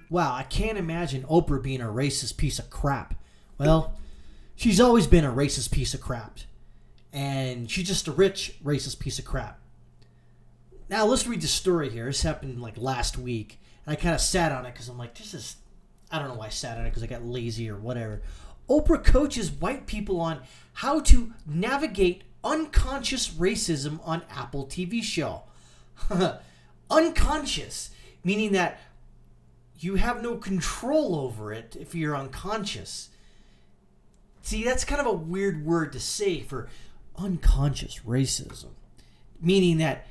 Wow, I can't imagine Oprah being a racist piece of crap. Well, she's always been a racist piece of crap. And she's just a rich racist piece of crap. Now, let's read the story here. This happened like last week. And I kind of sat on it because I'm like, I don't know why I sat on it because I got lazy or whatever. Oprah coaches white people on how to navigate unconscious racism on Apple TV show. Unconscious, meaning that you have no control over it if you're unconscious. See, that's kind of a weird word to say for unconscious racism. Meaning that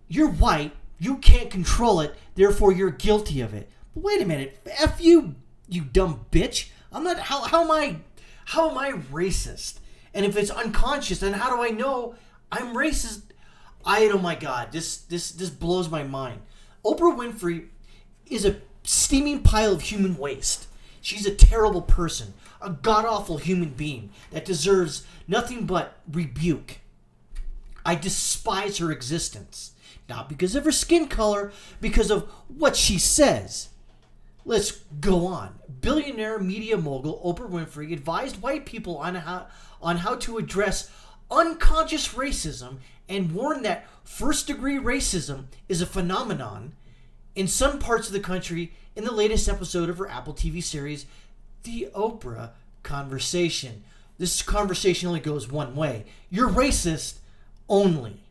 you're white, you can't control it, therefore you're guilty of it. But wait a minute, F you, you dumb bitch. I'm not, how am I racist? And if it's unconscious, then how do I know I'm racist? Oh my God, this blows my mind. Oprah Winfrey is a steaming pile of human waste. She's a terrible person, a god-awful human being that deserves nothing but rebuke. I despise her existence. Not because of her skin color, because of what she says. Let's go on. Billionaire media mogul Oprah Winfrey advised white people on how to address unconscious racism and warned that first-degree racism is a phenomenon in some parts of the country in the latest episode of her Apple TV series, The Oprah Conversation. This conversation only goes one way. You're racist only.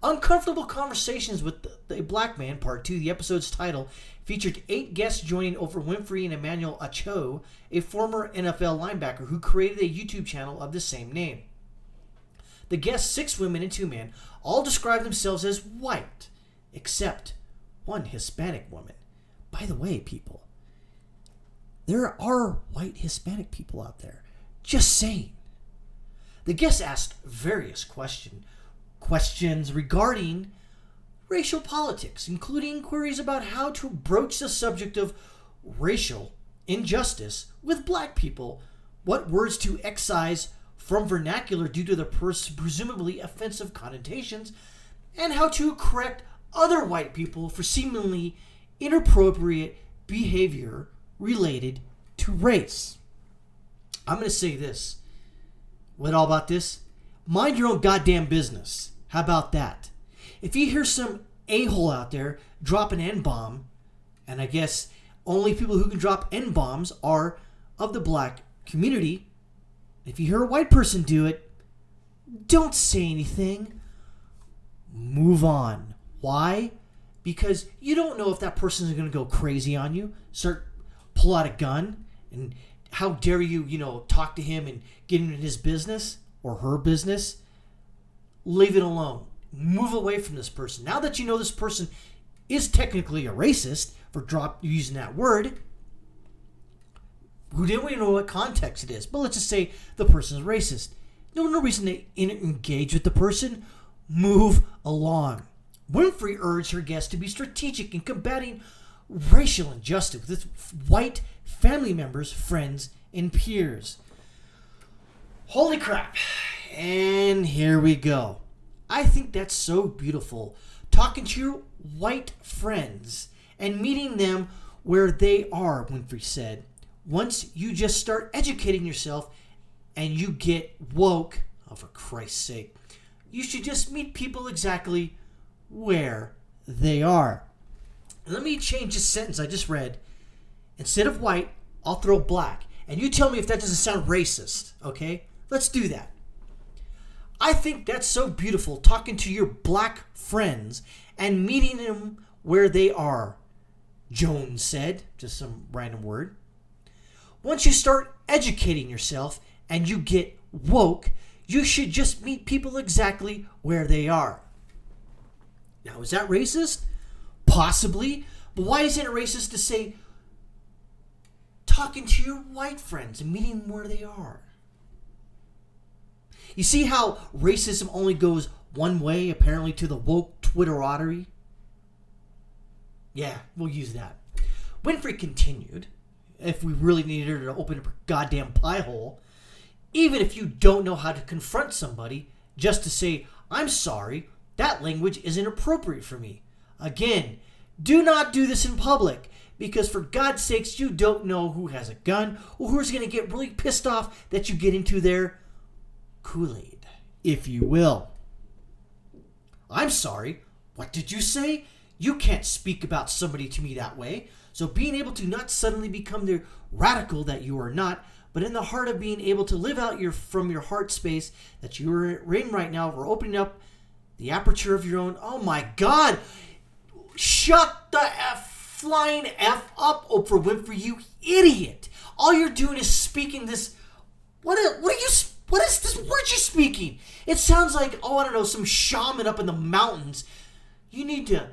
Uncomfortable Conversations with the Black Man, Part 2, the episode's title, featured 8 guests joining Oprah Winfrey and Emmanuel Acho, a former NFL linebacker who created a YouTube channel of the same name. The guests, 6 women and 2 men, all describe themselves as white, except one Hispanic woman. By the way, people, there are white Hispanic people out there. Just saying. The guests asked various questions regarding racial politics, including queries about how to broach the subject of racial injustice with black people, what words to excise from vernacular due to the presumably offensive connotations, and how to correct other white people for seemingly inappropriate behavior related to race. I'm going to say this. What all about this? Mind your own goddamn business. How about that? If you hear some a-hole out there drop an N-bomb, and I guess only people who can drop N-bombs are of the black community, if you hear a white person do it, don't say anything. Move on. Why? Because you don't know if that person is going to go crazy on you, pull out a gun, and how dare you, talk to him and get into his business or her business. Leave it alone. Move away from this person. Now that you know this person is technically a racist for using that word, we don't even know what context it is, but let's just say the person is racist. No reason to engage with the person. Move along. Winfrey urged her guests to be strategic in combating racial injustice with white family members, friends, and peers. Holy crap. And here we go. I think that's so beautiful. Talking to your white friends and meeting them where they are, Winfrey said. Once you just start educating yourself and you get woke, oh, for Christ's sake, you should just meet people exactly where they are. Let me change this sentence I just read. Instead of white, I'll throw black. And you tell me if that doesn't sound racist, okay? Let's do that. I think that's so beautiful, talking to your black friends and meeting them where they are, Jones said, just some random word. Once you start educating yourself and you get woke, you should just meet people exactly where they are. Now, is that racist? Possibly. But why isn't it racist to say talking to your white friends and meeting them where they are? You see how racism only goes one way, apparently, to the woke Twitterati? Yeah, we'll use that. Winfrey continued, if we really needed her to open up her goddamn pie hole, even if you don't know how to confront somebody, just to say, I'm sorry, That language isn't appropriate for me. Again, do not do this in public, because for God's sakes, you don't know who has a gun or who's going to get really pissed off that you get into their Kool-Aid, if you will. I'm sorry. What did you say? You can't speak about somebody to me that way. So being able to not suddenly become the radical that you are not, but in the heart of being able to live out from your heart space that you are in right now, we're opening up the aperture of your own. Oh my God! Shut the flying F up, Oprah Winfrey, you idiot! All you're doing is speaking this. What is this word you're speaking? It sounds like, I don't know, some shaman up in the mountains. You need to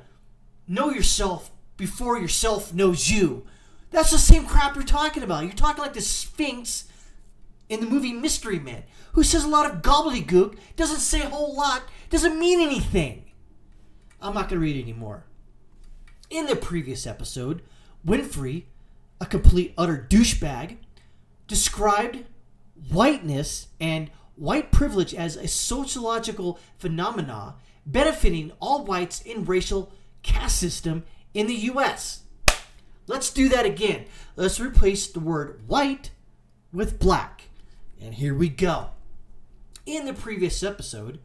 know yourself before yourself knows you. That's the same crap you're talking about. You're talking like the Sphinx in the movie Mystery Man, who says a lot of gobbledygook, doesn't say a whole lot, doesn't mean anything. I'm not going to read it anymore. In the previous episode, Winfrey, a complete utter douchebag, described whiteness and white privilege as a sociological phenomena benefiting all whites in racial caste system in the U.S. Let's do that again. Let's replace the word white with black. And here we go. In the previous episode,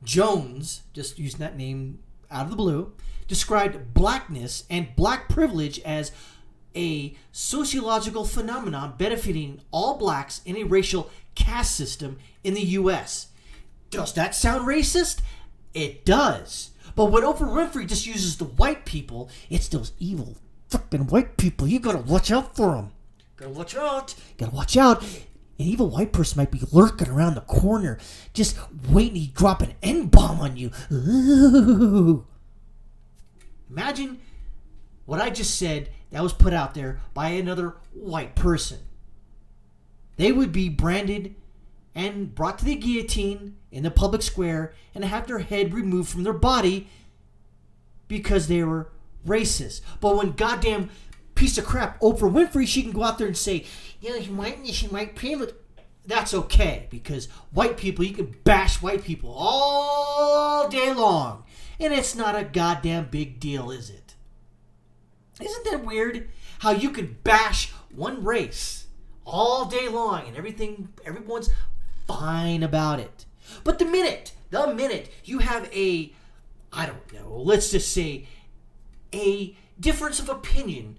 Jones, just using that name out of the blue, described blackness and black privilege as a sociological phenomenon benefiting all blacks in a racial caste system in the U.S. Does that sound racist? It does. But when Oprah Winfrey just uses the white people, it's those evil fucking white people. You gotta watch out for them. Gotta watch out. Gotta watch out. An evil white person might be lurking around the corner, just waiting to drop an N-bomb on you. Ooh. Imagine what I just said that was put out there by another white person. They would be branded and brought to the guillotine in the public square and have their head removed from their body because they were racist. But when goddamn piece of crap Oprah Winfrey, she can go out there and say, she might privilege. That's okay, because white people, you can bash white people all day long. And it's not a goddamn big deal, is it? Isn't that weird? How you could bash one race all day long and everyone's fine about it. But the minute you have let's just say a difference of opinion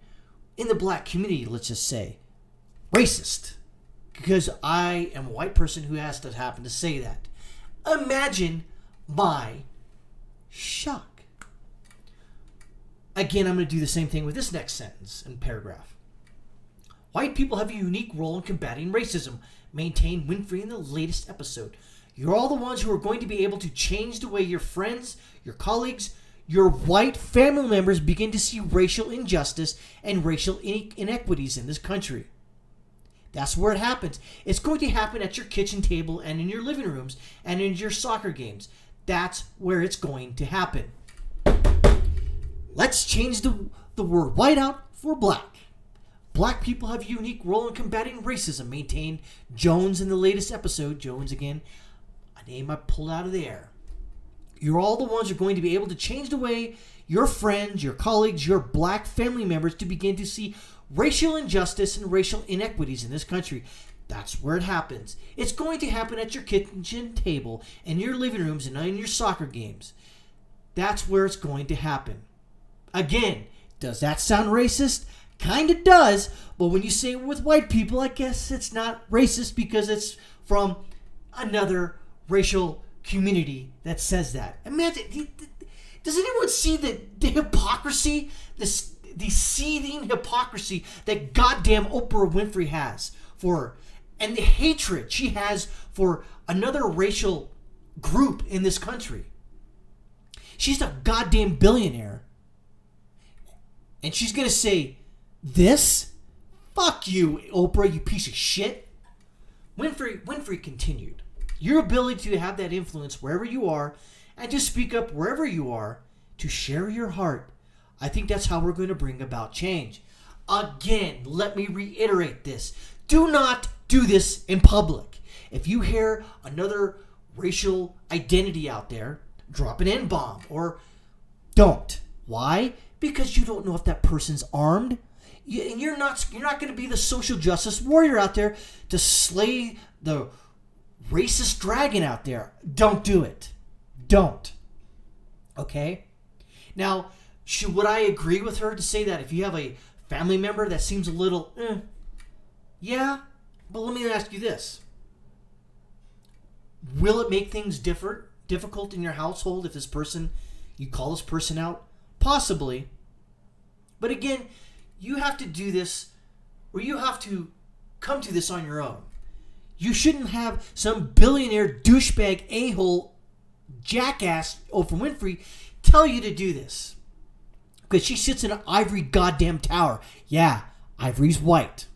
in the black community, let's just say, racist, because I am a white person who has to happen to say that. Imagine my shock. Again, I'm going to do the same thing with this next sentence and paragraph. White people have a unique role in combating racism, maintained Winfrey in the latest episode. You're all the ones who are going to be able to change the way your friends, your colleagues, your white family members begin to see racial injustice and racial inequities in this country. That's where it happens. It's going to happen at your kitchen table and in your living rooms and in your soccer games. That's where it's going to happen. Let's change the word white out for black. Black people have a unique role in combating racism, maintained Jones in the latest episode. Jones, again, a name I pulled out of the air. You're all the ones who are going to be able to change the way your friends, your colleagues, your black family members to begin to see racial injustice and racial inequities in this country. That's where it happens. It's going to happen at your kitchen table, in your living rooms, and in your soccer games. That's where it's going to happen. Again, does that sound racist? Kind of does, but when you say it with white people, I guess it's not racist because it's from another racial community that says that. Imagine, does anyone see the hypocrisy, the seething hypocrisy that goddamn Oprah Winfrey has for her, and the hatred she has for another racial group in this country? She's a goddamn billionaire, and she's going to say this? Fuck you, Oprah, you piece of shit. Winfrey continued. Your ability to have that influence wherever you are and to speak up wherever you are, to share your heart, I think that's how we're going to bring about change. Again, let me reiterate this. Do not do this in public. If you hear another racial identity out there, drop an N-bomb or don't. Why? Because you don't know if that person's armed. You're not going to be the social justice warrior out there to slay the racist dragon out there. Don't do it. Don't. Okay? Now, would I agree with her to say that if you have a family member that seems a little, yeah, but let me ask you this. Will it make things difficult in your household if you call this person out? Possibly. But again, you have to do this, or you have to come to this on your own. You shouldn't have some billionaire douchebag a-hole jackass Oprah Winfrey tell you to do this. Because she sits in an ivory goddamn tower. Yeah, ivory's white.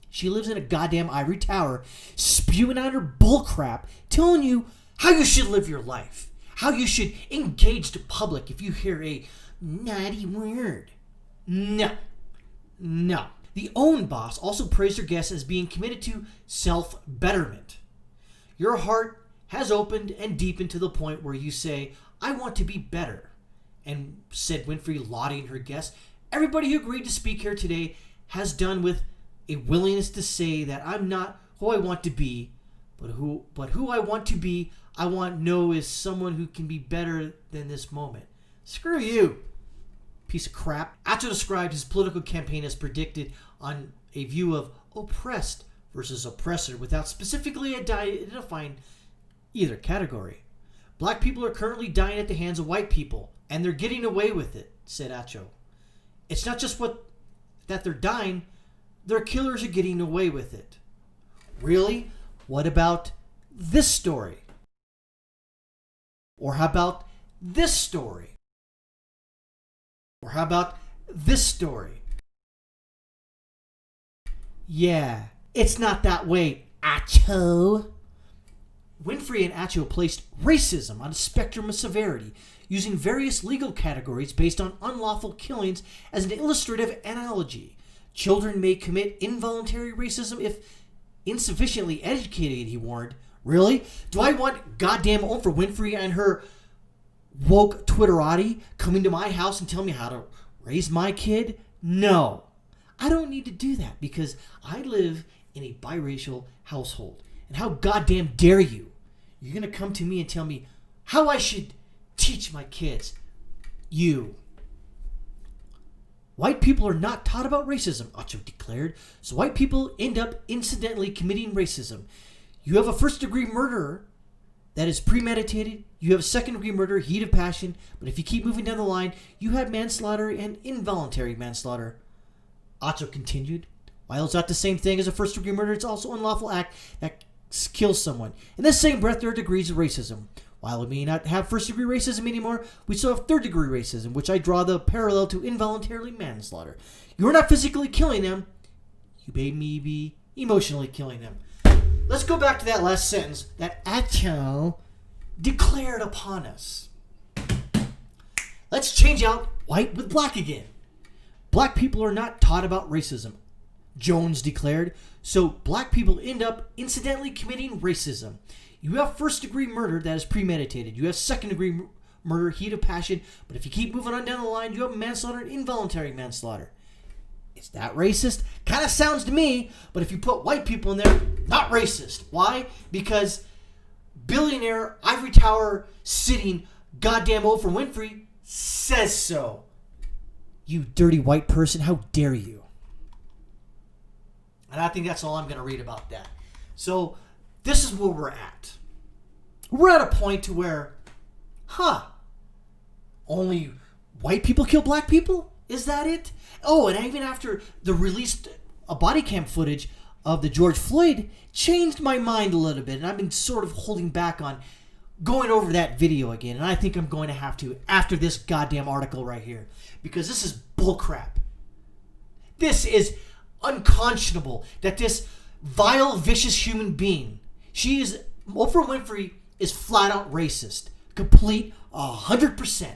She lives in a goddamn ivory tower, spewing out her bullcrap, telling you how you should live your life, how you should engage the public if you hear a naughty word. No. The OWN boss also praised her guests as being committed to self-betterment. Your heart has opened and deepened to the point where you say, I want to be better. And said Winfrey, lauding her guests, everybody who agreed to speak here today has done with a willingness to say that I'm not who I want to be, but who I want to be, I want to know is someone who can be better than this moment. Screw you, piece of crap. Acho described his political campaign as predicted on a view of oppressed versus oppressor without specifically identifying either category. Black people are currently dying at the hands of white people, and they're getting away with it, said Acho. It's not just that they're dying, their killers are getting away with it. Really? What about this story? Or how about this story? Or how about this story? Yeah, it's not that way, Acho. Winfrey and Acho placed racism on a spectrum of severity, using various legal categories based on unlawful killings as an illustrative analogy. Children may commit involuntary racism if insufficiently educated, he warned. Really? Do I want goddamn Oprah Winfrey and her woke Twitterati coming to my house and telling me how to raise my kid? No. I don't need to do that because I live in a biracial household. And how goddamn dare you? You're going to come to me and tell me how I should teach my kids. You. White people are not taught about racism, Acho declared, so white people end up incidentally committing racism. You have a first-degree murderer that is premeditated. You have a second-degree murder, heat of passion. But if you keep moving down the line, you have manslaughter and involuntary manslaughter. Acho continued. While it's not the same thing as a first-degree murder, it's also an unlawful act that kills someone. In the same breath, there are degrees of racism. While we may not have first-degree racism anymore, we still have third-degree racism, which I draw the parallel to involuntary manslaughter. You're not physically killing them. You may be emotionally killing them. Let's go back to that last sentence that Acho declared upon us. Let's change out white with black again. Black people are not taught about racism, Jones declared, so black people end up incidentally committing racism. You have first-degree murder that is premeditated. You have second-degree murder, heat of passion. But if you keep moving on down the line, you have manslaughter and involuntary manslaughter. Is that racist? Kind of sounds to me. But if you put white people in there, not racist. Why? Because billionaire, ivory tower sitting goddamn Oprah Winfrey says so. You dirty white person, how dare you? And I think that's all I'm going to read about that. So this is where we're at. We're at a point to where, only white people kill black people? Is that it? Oh, and even after the released body cam footage of the George Floyd changed my mind a little bit. And I've been sort of holding back on going over that video again. And I think I'm going to have to after this goddamn article right here. Because this is bullcrap. This is unconscionable that this vile, vicious human being, Oprah Winfrey is flat out racist. Complete 100%.